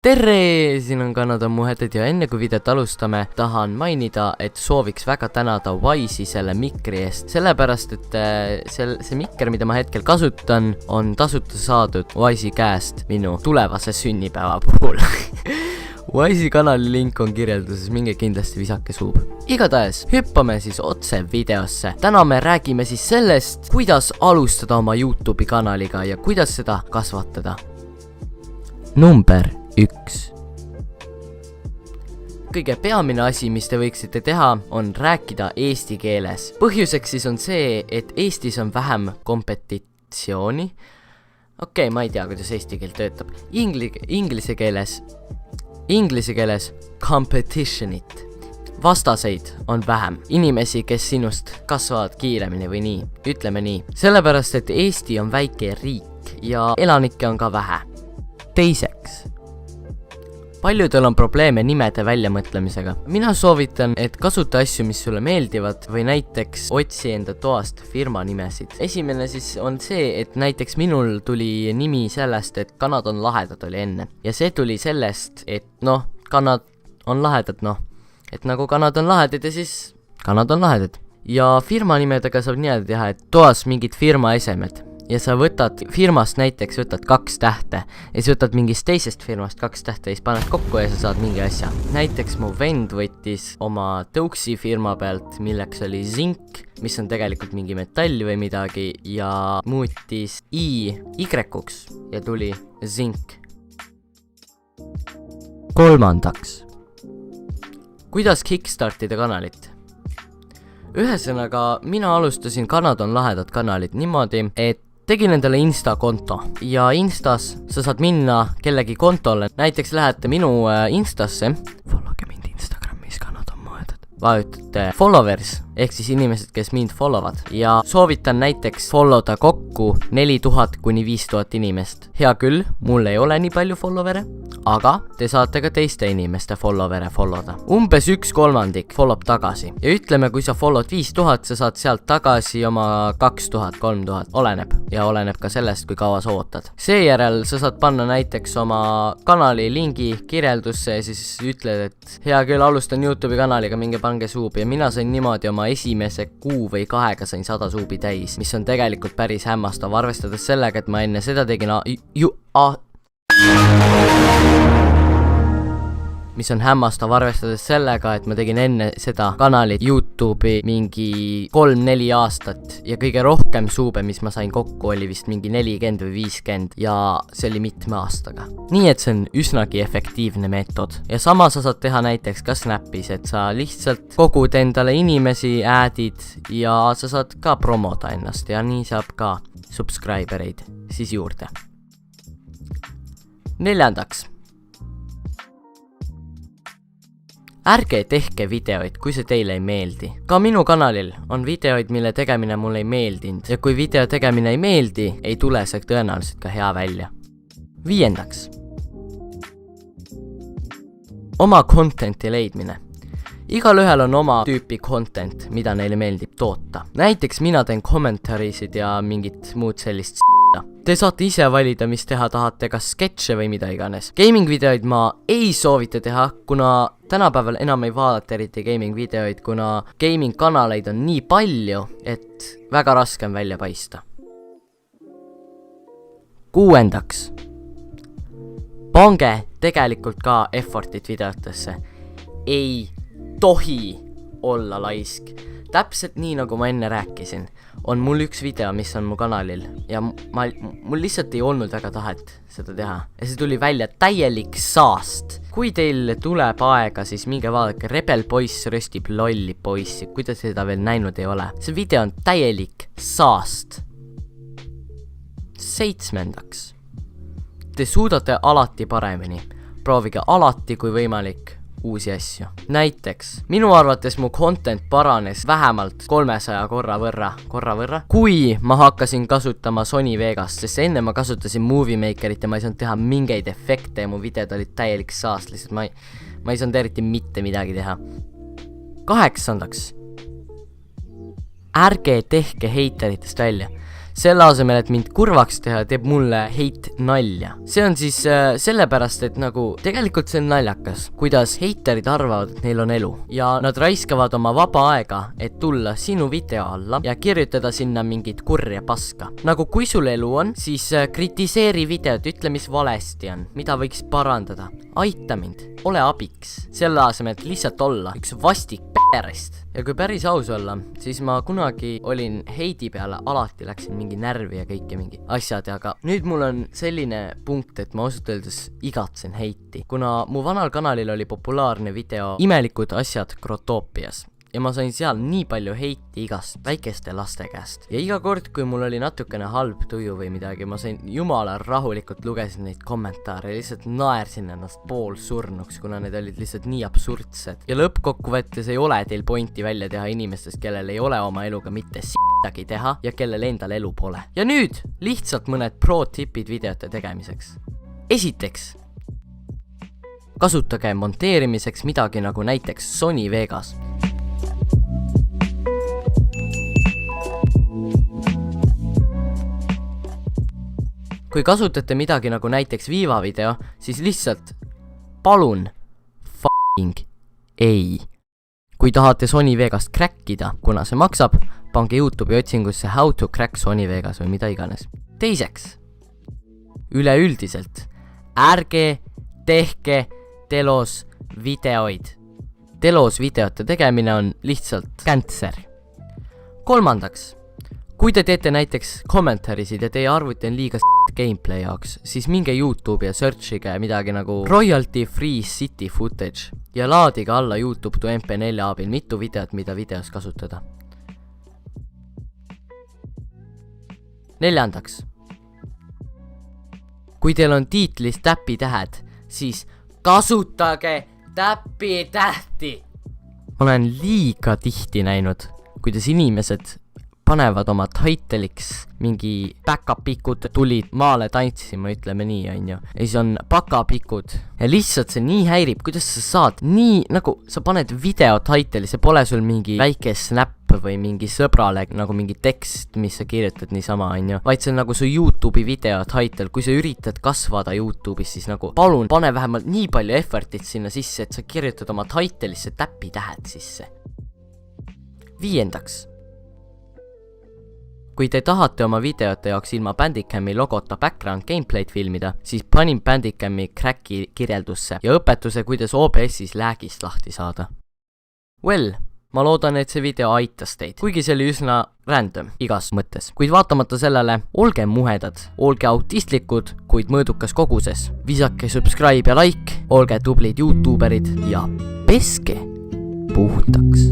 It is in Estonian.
Tere! Siin on Kanada muheted ja enne kui videot alustame, tahan mainida, et sooviks väga tänada Wise'i selle mikri eest. Sellepärast, et see mikker, mida ma hetkel kasutan, on tasuta saadud Wise'i käest minu tulevase sünnipäeva puhul. Wise'i kanali link on kirjelduses, minge kindlasti visake suub. Igatahes, hüppame siis otse videosse. Täna me räägime siis sellest, kuidas alustada oma YouTube'i kanaliga ja kuidas seda kasvatada. Number 1. Kõige peamine asi, mis te võiksite teha, on rääkida eesti keeles. Põhjuseks siis on see, et Eestis on vähem kompetitsiooni. Ma ei tea, kuidas eesti keel töötab. Inglise keeles competitionit. Vastaseid on vähem. Inimesi, kes sinust kasvavad kiiremini või nii. Ütleme nii. Sellepärast, et Eesti on väike riik ja elanikke on ka vähe. Teiseks. Paljudel on probleeme nimede väljamõtlemisega. Mina soovitan, et kasuta asju, mis sulle meeldivad või näiteks otsi enda toast firma nimesid. Esimene siis on see, et näiteks minul tuli nimi sellest, et kanad on lahedad oli enne. Ja see tuli sellest, et kanad on lahedad, Et nagu kanad on lahedad ja siis kanad on lahedad. Ja firma nimedega saab nii teha, et toas mingid firma esemed. Ja sa võtad firmast näiteks 2 tähte ja siis võtad mingist teisest firmast 2 tähte ja siis paned kokku ja sa saad mingi asja. Näiteks mu vend võttis oma tõuksi firma pealt, milleks oli Zinc, mis on tegelikult mingi metall või midagi ja muutis Y-uks ja tuli Zinc. Kolmandaks. Kuidas kickstartida kanalit? Ühesõnaga, mina alustasin Kanad on lahedad kanalit niimoodi, et tegin endale Insta-konto ja Instas sa saad minna kellegi kontole. Näiteks lähete minu Instasse, followge mind Instagramis, Kanad on muheted. Vajutate followers, ehk siis inimesed, kes mind followvad. Ja soovitan näiteks followda kokku 4000 kuni 5000 inimest. Hea küll, mul ei ole nii palju followere, aga te saate ka teiste inimeste followere followda. Umbes 1/3 follow tagasi. Ja ütleme, kui sa followed 5000, sa saad sealt tagasi oma 2000, 3000. Oleneb. Ja oleneb ka sellest, kui kaua sa ootad. Seejärel sa saad panna näiteks oma kanali lingi kirjeldusse ja siis ütled, et hea küll, alustan YouTube'i kanaliga, minge pange suubi. Ja mina sain niimoodi oma esimese kuu või 2 sain 100 suubi täis, mis on tegelikult päris hämmastav, arvestades sellega, et ma enne seda tegin mis on hämmastav arvestades sellega, et ma tegin enne seda kanalit YouTube'i mingi 3-4 aastat ja kõige rohkem suube, mis ma sain kokku, oli vist mingi 40 või 50 ja see oli mitme aastaga. Nii et see on üsnagi efektiivne meetod. Ja sama sa saad teha näiteks ka Snapis, et sa lihtsalt kogud endale inimesi, aadid ja sa saad ka promoda ennast ja nii saab ka subscribereid siis juurde. Neljandaks. Ärge tehke videoid, kui see teile ei meeldi. Ka minu kanalil on videoid, mille tegemine mulle ei meeldinud ja kui video tegemine ei meeldi, ei tule see tõenäoliselt ka hea välja. Viiendaks. Oma contenti leidmine. Igal ühel on oma tüüpi content, mida neile meeldib toota. Näiteks mina teen kommentarisid ja mingit muud sellist Te saate ise valida, mis teha tahate, kas sketše või mida iganes. Gaming videoid ma ei soovita teha, kuna tänapäeval enam ei vaadata eriti gaming videoid, kuna gaming kanaleid on nii palju, et väga raske on välja paista. Kuuendaks. Pange tegelikult ka effortit videotesse. Ei tohi olla laisk. Täpselt nii, nagu ma enne rääkisin, on mul üks video, mis on mu kanalil ja mul lihtsalt ei olnud väga tahet seda teha. Ja see tuli välja täielik saast. Kui teil tuleb aega, siis minge vaadake Rebel Poiss röstib lolli poissi, kui te seda veel näinud ei ole. See video on täielik saast. 7. Te suudate alati paremini. Proovige alati, kui võimalik, uusi asju. Näiteks, minu arvates mu content paranes vähemalt 300 korra võrra, kui ma hakkasin kasutama Sony Vegast, sest enne ma kasutasin Movie Makerit ja ma ei saanud teha mingeid efekte ja mu videod olid täielik saast, lihtsalt ma ei saanud eriti mitte midagi teha. 8. Ärge tehke heiteritest välja. selle asemel, et mind kurvaks teha, teeb mulle heit nalja. See on siis sellepärast, et nagu tegelikult see on naljakas, kuidas heiterid arvavad, et neil on elu. Ja nad raiskavad oma vaba aega, et tulla sinu video alla ja kirjutada sinna mingit kurja paska. Nagu kui sul elu on, siis kritiseeri videot, ütle mis valesti on, mida võiks parandada. Aita mind, ole abiks, selle asemel, et lihtsalt olla üks vastik perest. Ja kui päris aus olla, siis ma kunagi olin heidi peale, alati läksin mingi närvi ja kõike mingi asjad, aga nüüd mul on selline punkt, et ma ausalt öeldes igatsen heiti, kuna mu vanal kanalil oli populaarne video Imelikud asjad Grotoopias. Ja ma sain seal nii palju heiti igast väikeste laste käest. Ja iga kord, kui mul oli natukene halb tuju või midagi, ma sain jumala rahulikult lugesin neid kommentaare, lihtsalt naersin ennast pool surnuks, kuna need olid lihtsalt nii absurdsed. Ja lõppkokkuvõttes ei ole teil pointi välja teha inimestest, kellel ei ole oma eluga mitte s**tagi teha ja kellel endal elu pole. Ja nüüd lihtsalt mõned pro-tipid videote tegemiseks. Esiteks, kasutage monteerimiseks midagi nagu näiteks Sony Vegas. Kui kasutate midagi nagu näiteks Viva video, siis lihtsalt palun f***ing ei. Kui tahate Sony Vegast crackida, kuna see maksab, pange YouTube'i otsingusse how to crack Sony Vegas või mida iganes. Teiseks, üleüldiselt, ärge tehke telos videoid. Telos videote tegemine on lihtsalt cancer. Kolmandaks, kui te teete näiteks kommentarisid ja teie arvuti on liiga gameplay jaoks, siis minge YouTube ja searchige midagi nagu royalty free city footage ja laadige alla YouTube to MP4 abil mitu videot, mida videos kasutada. Neljandaks, kui teil on tiitlis täpitähed, siis kasutage täpitähti. Ma olen liiga tihti näinud, kuidas inimesed panevad oma titleiks mingi päkapikud tulid maale tantsima, ütleme nii, on ju. Ja siis on pakapikud. Ja lihtsalt see nii häirib, kuidas sa saad nii, nagu sa paned video title'i, see pole sul mingi väike snap või mingi sõbrale nagu mingi tekst, mis sa kirjutad niisama, on ju. Vaid see on nagu su YouTube'i video title, kui sa üritad kasvada YouTube'is, siis nagu palun pane vähemalt nii palju effortit sinna sisse, et sa kirjutad oma title'isse täpitähed sisse. Viiendaks, kui te tahate oma videote jaoks ilma Bandicami logota background gameplay'd filmida, siis panin Bandicami cracki kirjeldusse ja õpetuse, kuidas OBS-is lag'ist lahti saada. Well, ma loodan, et see video aitas teid, kuigi see oli üsna random igas mõttes. Kuid vaatamata sellele, olge muhedad, olge autistlikud, kuid mõõdukas koguses. Visake subscribe ja like, olge tublid YouTuberid ja peske puhtaks.